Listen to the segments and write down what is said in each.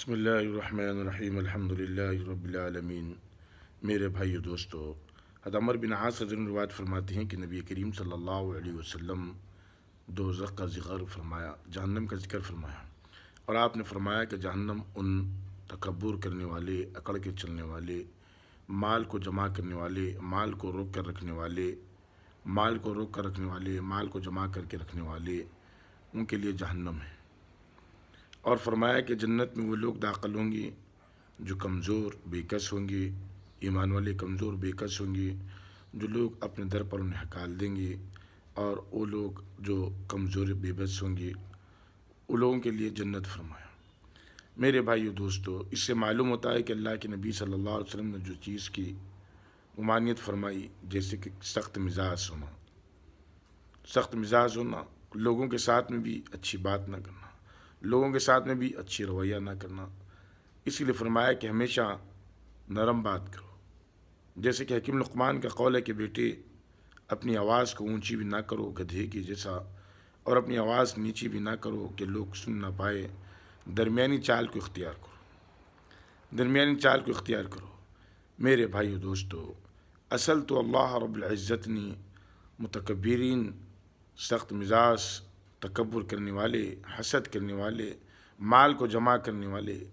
بسم اللہ الرحمن الرحیم الحمدللہ رب العالمین۔ میرے بھائیو دوستو، حضرت عمر بن عاص رضی اللہ عنہ روایت فرماتے ہیں کہ نبی کریم صلی اللہ علیہ وسلم دوزخ کا ذکر فرمایا، جہنم کا ذکر فرمایا، اور آپ نے فرمایا کہ جہنم ان تکبر کرنے والے، اکڑ کے چلنے والے، مال کو جمع کرنے والے، مال کو روک کر رکھنے والے، مال کو جمع کر کے رکھنے والے، ان کے لیے جہنم ہے۔ اور فرمایا کہ جنت میں وہ لوگ داخل ہوں گے جو کمزور بے کس ہوں گے، ایمان والے کمزور بے کس ہوں گے، جو لوگ اپنے در پر انہیں ہکال دیں گے، اور وہ لوگ جو کمزور بے بس ہوں گے ان لوگوں کے لیے جنت فرمایا۔ میرے بھائیو دوستو، اس سے معلوم ہوتا ہے کہ اللہ کے نبی صلی اللہ علیہ وسلم نے جو چیز کی ممانعت فرمائی، جیسے کہ سخت مزاج ہونا، لوگوں کے ساتھ میں بھی اچھی بات نہ کرنا، لوگوں کے ساتھ میں بھی اچھی رویہ نہ کرنا، اسی لیے فرمایا کہ ہمیشہ نرم بات کرو۔ جیسے کہ حکیم لقمان کا قول ہے کہ بیٹے اپنی آواز کو اونچی بھی نہ کرو گدھے کی جیسا، اور اپنی آواز نیچی بھی نہ کرو کہ لوگ سن نہ پائے، درمیانی چال کو اختیار کرو۔ میرے بھائیو دوستو، اصل تو اللہ رب العزت نے متکبرین، سخت مزاج، تکبر کرنے والے، حسد کرنے والے، مال کو جمع کرنے والے،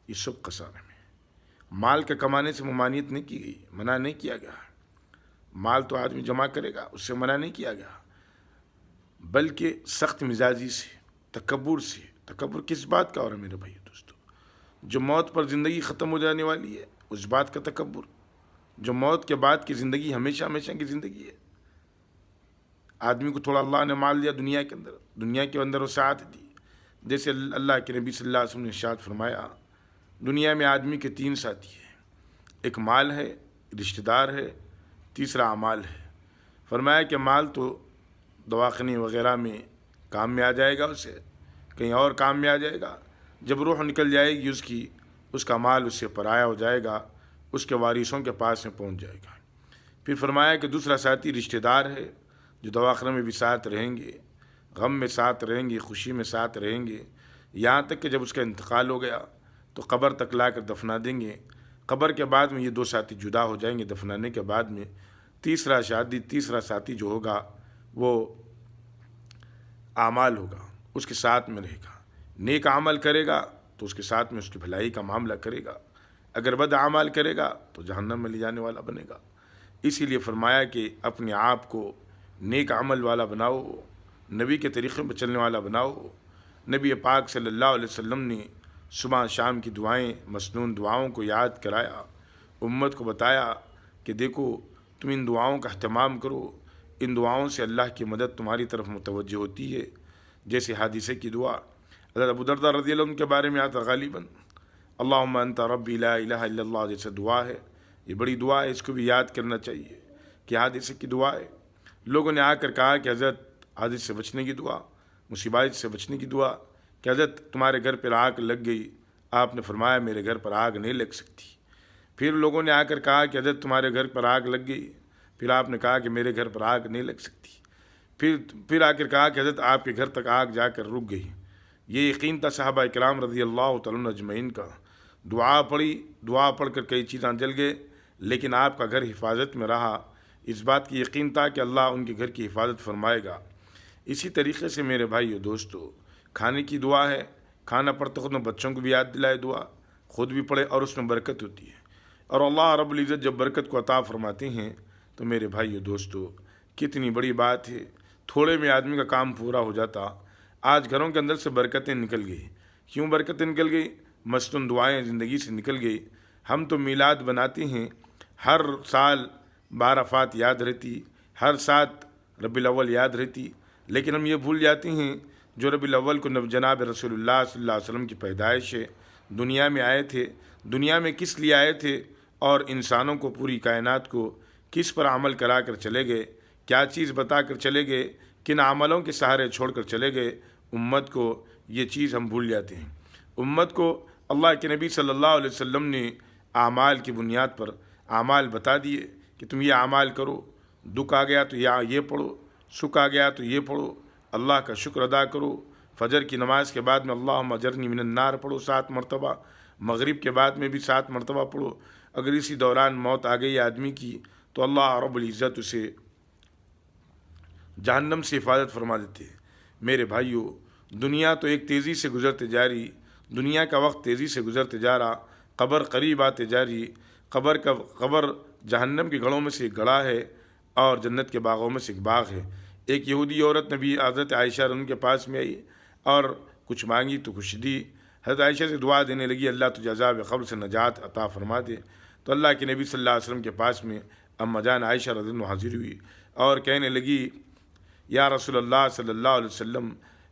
یہ سب خسارے میں۔ مال کے کمانے سے ممانعت نہیں کی گئی، منع نہیں کیا گیا، مال تو آدمی جمع کرے گا، اس سے منع نہیں کیا گیا، بلکہ سخت مزاجی سے، تکبر کس بات کا ہو رہا ہے میرے بھائی دوستو؟ جو موت پر زندگی ختم ہو جانے والی ہے اس بات کا تکبر، جو موت کے بعد کی زندگی ہمیشہ کی زندگی ہے۔ آدمی کو تھوڑا اللہ نے مال دیا دنیا کے اندر وسعت دی، جیسے اللہ کے نبی صلی اللہ علیہ وسلم نے ارشاد فرمایا، دنیا میں آدمی کے 3 ساتھی ہیں، ایک مال ہے، رشتہ دار ہے، تیسرا اعمال ہے۔ فرمایا کہ مال تو دواخانے وغیرہ میں کام میں آ جائے گا، اسے کہیں اور کام میں آ جائے گا، جب روح نکل جائے گی اس کا مال اس سے پرایا ہو جائے گا، اس کے وارثوں کے پاس میں پہنچ جائے گا۔ پھر فرمایا کہ دوسرا ساتھی رشتہ دار ہے، جو دواخانہ میں بھی ساتھ رہیں گے، غم میں ساتھ رہیں گے، خوشی میں ساتھ رہیں گے، یہاں تک کہ جب اس کا انتقال ہو گیا تو قبر تک لا کر دفنا دیں گے۔ قبر کے بعد میں یہ 2 ساتھی جدا ہو جائیں گے، دفنانے کے بعد میں تیسرا ساتھی جو ہوگا وہ اعمال ہوگا، اس کے ساتھ میں رہے گا۔ نیک عمل کرے گا تو اس کے ساتھ میں اس کی بھلائی کا معاملہ کرے گا، اگر بد عمل کرے گا تو جہنم میں لے جانے والا بنے گا۔ اسی لیے فرمایا کہ اپنے آپ کو نیک عمل والا بناؤ، نبی کے طریقے پر چلنے والا بناؤ۔ نبی پاک صلی اللہ علیہ وسلم نے صبح شام کی دعائیں، مسنون دعاؤں کو یاد کرایا، امت کو بتایا کہ دیکھو تم ان دعاؤں کا اہتمام کرو، ان دعاؤں سے اللہ کی مدد تمہاری طرف متوجہ ہوتی ہے۔ جیسے حادثے کی دعا، حضرت ابو درداء رضی اللہ عنہ کے بارے میں آتا غالباً اللہم انت ربی لا الہ الا اللہ جیسا دعا ہے، یہ بڑی دعا ہے، اس کو بھی یاد کرنا چاہیے کہ حادثے کی دعا ہے۔ لوگوں نے آ کر کہا کہ حضرت حادثے سے بچنے کی دعا، مصیبات سے بچنے کی دعا، کہ حضرت تمہارے گھر پر آگ لگ گئی، آپ نے فرمایا میرے گھر پر آگ نہیں لگ سکتی۔ پھر لوگوں نے آ کر کہا کہ حضرت تمہارے گھر پر آگ لگ گئی، پھر آپ نے کہا کہ میرے گھر پر آگ نہیں لگ سکتی۔ پھر آ کر کہا کہ حضرت آپ کے گھر تک آگ جا کر رک گئی۔ یہ یقین تھا صحابہ کرام رضی اللہ تعالیٰ عنہ اجمعین کا۔ دعا پڑھ کر کئی چیزاں جل گئے، لیکن آپ کا گھر حفاظت میں رہا، اس بات کی یقین تھا کہ اللہ ان کے گھر کی حفاظت فرمائے گا۔ اسی طریقے سے میرے بھائیو دوستو، کھانے کی دعا ہے، کھانا پڑتے خود میں بچوں کو بھی یاد دلائے دعا، خود بھی پڑھے، اور اس میں برکت ہوتی ہے۔ اور اللہ رب العزت جب برکت کو عطا فرماتے ہیں تو میرے بھائیو دوستو کتنی بڑی بات ہے، تھوڑے میں آدمی کا کام پورا ہو جاتا۔ آج گھروں کے اندر سے برکتیں نکل گئی۔ کیوں برکتیں نکل گئی؟ مسنون دعائیں زندگی سے نکل گئی۔ ہم تو میلاد بناتے ہیں، ہر سال 12 فات یاد رہتی، ہر ساتھ ربیع الاول یاد رہتی، لیکن ہم یہ بھول جاتے ہیں جو ربیع الاول کو جناب رسول اللہ صلی اللہ علیہ وسلم کی پیدائش ہے، دنیا میں آئے تھے، دنیا میں کس لیے آئے تھے، اور انسانوں کو، پوری کائنات کو کس پر عمل کرا کر چلے گئے، کیا چیز بتا کر چلے گئے، کن عملوں کے سہارے چھوڑ کر چلے گئے۔ امت کو یہ چیز ہم بھول جاتے ہیں۔ امت کو اللہ کے نبی صلی اللہ علیہ وسلم نے اعمال کی بنیاد پر اعمال بتا دیے کہ تم یہ اعمال کرو، دکھ آ گیا تو یہ پڑھو، سکھ آ گیا تو یہ پڑھو، اللہ کا شکر ادا کرو، فجر کی نماز کے بعد میں اللہم اجرنی من النار پڑھو 7 مرتبہ، مغرب کے بعد میں بھی 7 مرتبہ پڑھو۔ اگر اسی دوران موت آ گئی آدمی کی تو اللہ رب العزت اسے جہنم سے حفاظت فرما دیتے ہیں۔ میرے بھائیو، دنیا تو ایک تیزی سے گزرتے جا رہی، دنیا کا وقت تیزی سے گزرتے جا رہا، قبر قریب آتے جا رہی۔ قبر جہنم کے گڑھوں میں سے ایک گڑھا ہے اور جنت کے باغوں میں سے ایک باغ ہے۔ ایک یہودی عورت نبی حضرت عائشہ ان کے پاس میں آئی اور کچھ مانگی تو کچھ دی۔ حضرت عائشہ سے دعا دینے لگی، اللہ تجھے عذاب قبر سے نجات عطا فرما دے۔ تو اللہ کے نبی صلی اللہ علیہ وسلم کے پاس میں اما جان عائشہ رضی اللہ عنہا حاضر ہوئی اور کہنے لگی، یا رسول اللہ صلی اللہ علیہ وسلم،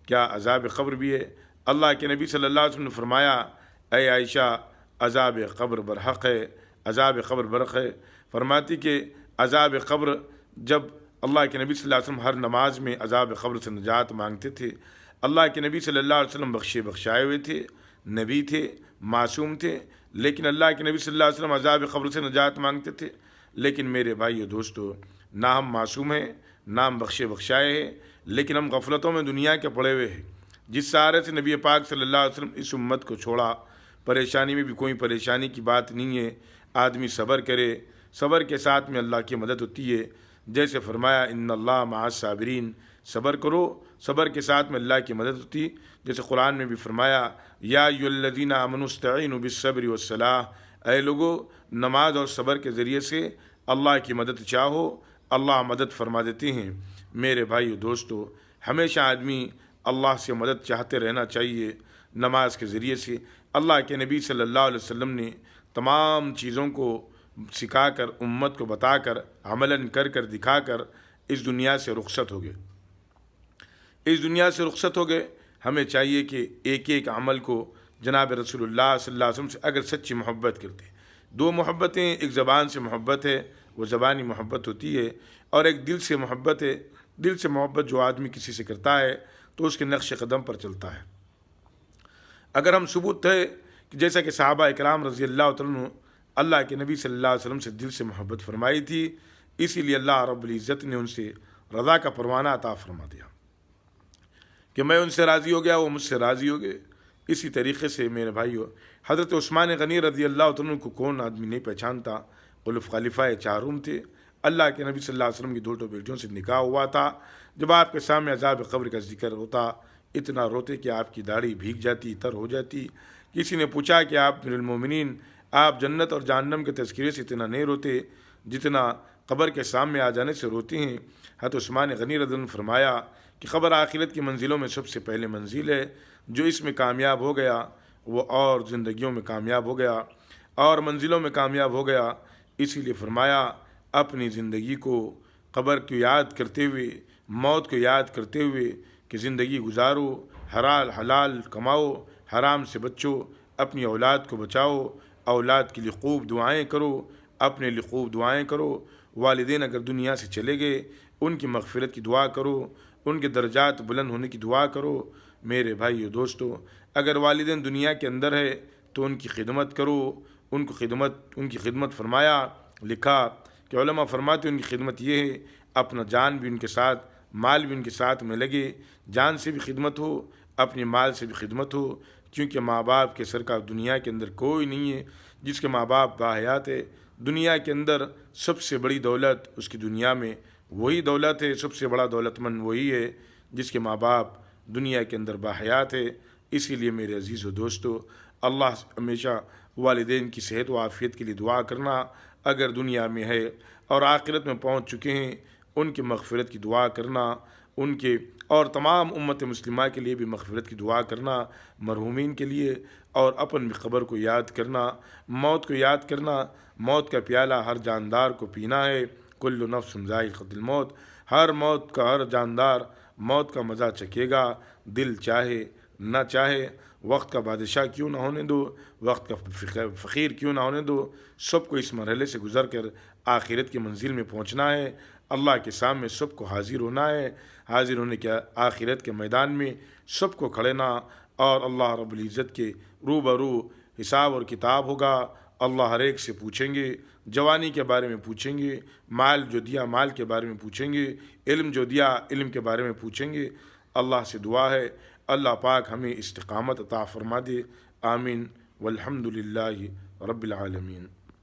کیا عذاب قبر بھی ہے؟ اللہ کے نبی صلی اللہ علیہ وسلم نے فرمایا، اے عائشہ، عذاب قبر برحق ہے، عذاب قبر برحق ہے۔ فرماتی کہ عذاب قبر، جب اللہ کے نبی صلی اللہ علیہ وسلم ہر نماز میں عذاب قبر سے نجات مانگتے تھے۔ اللہ کے نبی صلی اللہ علیہ وسلم بخشائے ہوئے تھے، نبی تھے، معصوم تھے، لیکن اللہ کے نبی صلی اللہ علیہ وسلم عذاب قبر سے نجات مانگتے تھے۔ لیکن میرے بھائیو دوستو، نہ ہم معصوم ہیں، نہ ہم بخشائے ہیں، لیکن ہم غفلتوں میں دنیا کے پڑے ہوئے ہیں۔ جس سہارے سے نبی پاک صلی اللہ علیہ وسلم اس امت کو چھوڑا، پریشانی میں بھی کوئی پریشانی کی بات نہیں ہے، آدمی صبر کرے، صبر کے ساتھ میں اللہ کی مدد ہوتی ہے۔ جیسے فرمایا، ان اللہ مع الصابرین، صبر کرو، صبر کے ساتھ میں اللہ کی مدد ہوتی۔ جیسے قرآن میں بھی فرمایا، یا ایھا الذین آمنوا استعینوا بالصبر والصلاۃ، اے لوگو، نماز اور صبر کے ذریعے سے اللہ کی مدد چاہو، اللہ مدد فرما دیتے ہیں۔ میرے بھائیو دوستو، ہمیشہ آدمی اللہ سے مدد چاہتے رہنا چاہیے۔ نماز کے ذریعے سے اللہ کے نبی صلی اللہ علیہ وسلم نے تمام چیزوں کو سکھا کر، امت کو بتا کر، عملاً کر دکھا کر اس دنیا سے رخصت ہو گئے۔ اس دنیا سے رخصت ہو گئے۔ ہمیں چاہیے کہ ایک ایک عمل کو جناب رسول اللہ صلی اللہ علیہ وسلم سے اگر سچی محبت کرتے، 2 محبتیں، ایک زبان سے محبت ہے، وہ زبانی محبت ہوتی ہے، اور ایک دل سے محبت ہے۔ دل سے محبت جو آدمی کسی سے کرتا ہے تو اس کے نقش قدم پر چلتا ہے۔ اگر ہم ثبوت ہے کہ جیسا کہ صحابہ اکرام رضی اللہ تعالیٰ عنہ اللہ کے نبی صلی اللہ علیہ وسلم سے دل سے محبت فرمائی تھی، اسی لیے اللہ رب العزت نے ان سے رضا کا پروانہ عطا فرما دیا کہ میں ان سے راضی ہو گیا، وہ مجھ سے راضی ہو گئے۔ اسی طریقے سے میرے بھائیو، حضرت عثمان غنی رضی اللہ عنہ کو کون آدمی نہیں پہچانتا؟ خلیفہ چارم تھے۔ اللہ کے نبی صلی اللہ علیہ وسلم کی 2 بیٹیوں سے نکاح ہوا تھا۔ جب آپ کے سامنے عذاب قبر کا ذکر ہوتا، اتنا روتے کہ آپ کی داڑھی بھیگ جاتی، تر ہو جاتی۔ کسی نے پوچھا کہ آپ امیر المومنین، آپ جنت اور جہنم کے تذکرے سے اتنا نہیں روتے جتنا قبر کے سامنے آ جانے سے روتے ہیں؟ حضرت عثمان غنی رضی اللہ عنہ نے فرمایا کہ قبر آخرت کی منزلوں میں سب سے پہلے منزل ہے، جو اس میں کامیاب ہو گیا وہ اور زندگیوں میں کامیاب ہو گیا اور منزلوں میں کامیاب ہو گیا۔ اسی لیے فرمایا، اپنی زندگی کو قبر کو یاد کرتے ہوئے، موت کو یاد کرتے ہوئے کہ زندگی گزارو، حلال کماؤ، حرام سے بچو، اپنی اولاد کو بچاؤ، اولاد کے لیے خوب دعائیں کرو، اپنے لیے خوب دعائیں کرو۔ والدین اگر دنیا سے چلے گئے، ان کی مغفرت کی دعا کرو، ان کے درجات بلند ہونے کی دعا کرو۔ میرے بھائیو دوستو، اگر والدین دنیا کے اندر ہے تو ان کی خدمت کرو، ان کی خدمت فرمایا، لکھا کہ علماء فرماتے ان کی خدمت یہ ہے، اپنا جان بھی ان کے ساتھ، مال بھی ان کے ساتھ میں لگے، جان سے بھی خدمت ہو، اپنے مال سے بھی خدمت ہو، کیونکہ ماں باپ کے سر کا دنیا کے اندر کوئی نہیں ہے جس کے ماں باپ باحیات ہے۔ دنیا کے اندر سب سے بڑی دولت اس کی دنیا میں وہی دولت ہے، سب سے بڑا دولت مند وہی ہے جس کے ماں باپ دنیا کے اندر باحیات ہے۔ اسی لیے میرے عزیز و دوستو، اللہ ہمیشہ والدین کی صحت و عافیت کے لیے دعا کرنا، اگر دنیا میں ہے اور آخرت میں پہنچ چکے ہیں ان کی مغفرت کی دعا کرنا، ان کے اور تمام امت مسلمہ کے لیے بھی مغفرت کی دعا کرنا، مرحومین کے لیے، اور اپن بھی قبر کو یاد کرنا، موت کو یاد کرنا۔ موت کا پیالہ ہر جاندار کو پینا ہے، کل نفس ذائقۃ الموت، ہر جاندار موت کا مزہ چکھے گا، دل چاہے نہ چاہے، وقت کا بادشاہ کیوں نہ ہونے دو، وقت کا فقیر کیوں نہ ہونے دو، سب کو اس مرحلے سے گزر کر آخرت کی منزل میں پہنچنا ہے۔ اللہ کے سامنے سب کو حاضر ہونا ہے، حاضر ہونے کے آخرت کے میدان میں سب کو کھڑنا، اور اللہ رب العزت کے روبرو حساب اور کتاب ہوگا۔ اللہ ہر ایک سے پوچھیں گے، جوانی کے بارے میں پوچھیں گے، مال جو دیا مال کے بارے میں پوچھیں گے، علم جو دیا علم کے بارے میں پوچھیں گے۔ اللہ سے دعا ہے اللہ پاک ہمیں استقامت عطا فرما دے، آمین، والحمد للہ رب العالمین۔